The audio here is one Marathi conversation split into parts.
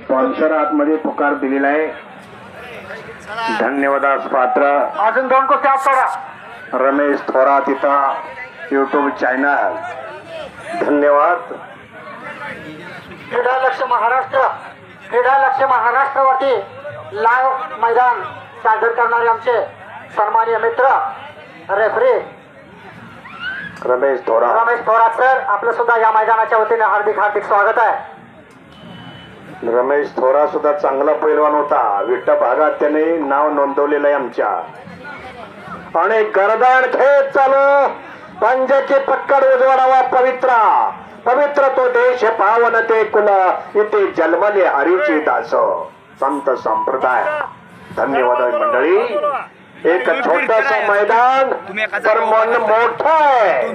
स्पॉन्सर आतमध्ये पुकार दिलेला आहे. धन्यवादास पात्र अजून 2 कुस्त्या सोडा. रमेश थोरात इथं YouTube चॅनल. धन्यवाद. क्रीडा लक्ष महाराष्ट्रावरती लाईव्ह मैदान सादर करणारे आमचे सन्माननीय मित्र रेफरी रमेश थोरात सर, आपलं सुद्धा या मैदानाच्या वतीने हार्दिक स्वागत आहे. रमेश थोरात सुद्धा चांगला पैलवान होता. विट्ट भागात त्याने नाव नोंदवलेलं आहे आमच्या. आणि गर्दान खेळ चालू. पंजाची पक्कड उजवाडावा पवित्र तो देश पावन ते कुल इथे जन्मले हरीचे दास संत संप्रदाय. धन्यवाद मंडळी. एक छोटंसं मैदान पर मन मोठं आहे.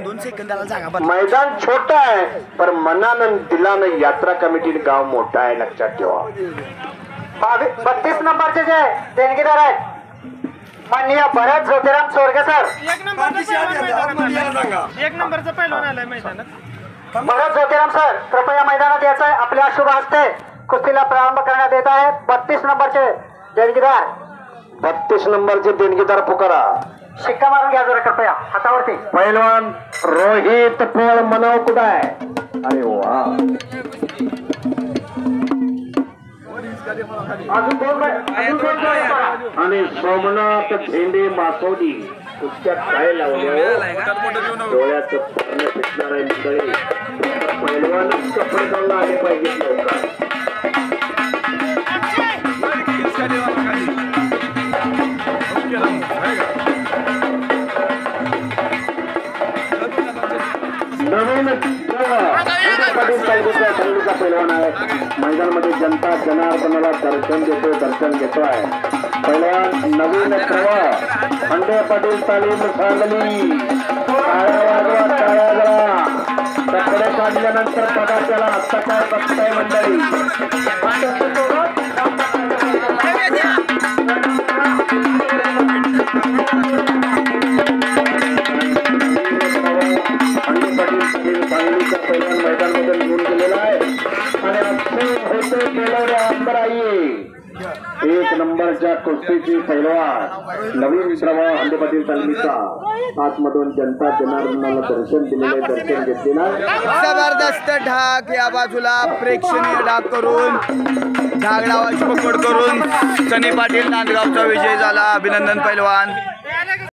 मैदान छोटं आहे पण मनानं दिलानं यात्रा कमिटी गाव मोठा आहे. लक्षात ठेवा. 32 नंबरचे जे देणगीदार आहेत माननीय भरत ज्योतिराम सोरगे सर. 1 नंबरचा पहिलवान आलाय मैदानात. भरत ज्योतिराम सर, कृपया मैदानात यायचं आहे. आपल्या शुभ हस्ते कुस्तीला प्रारंभ करण्यात येत आहे. 32 नंबरचे देणगीदार पुकारा. शिक्का मारून घ्या जरा कृपया हातावरती. पैलवान रोहित पोळ मनव कुठं आहे? अरे वा. आणि सोमनाथ झेंडे मासोडी कुस्त्यात काय लावले डोळ्याचं पारणं फिटणार आहे मंडळी. पैलवानच कपडे घालून आले पाहिजेत लवकर. नवीन पैलवान आहे. मैदानामध्ये जनता जनार्दनाला दर्शन घेतोय. पैलवान नवीन खंडे पाटील तालीम सांगली. टाळ्या वाजवा. कपडे काढल्यानंतर बघा त्याला आता काय बघताय मंडळी. सांगलीच्या पैलवान मैदानामध्ये निघून गेलेला आहे. आणि 1 नंबरच्या कुस्तीची पैलवान नवीन प्रवाह हंडे पाटील तालमीचा आतमधून जनता जनार्दनाला दर्शन दिलेले दर्शन घेतलेला. जबरदस्त ढाक या बाजूला प्रेक्षणीय ढाक करून ढाक डावाची पकड करून सनी पाटील नांदगावचा विजय झाला. अभिनंदन पैलवान.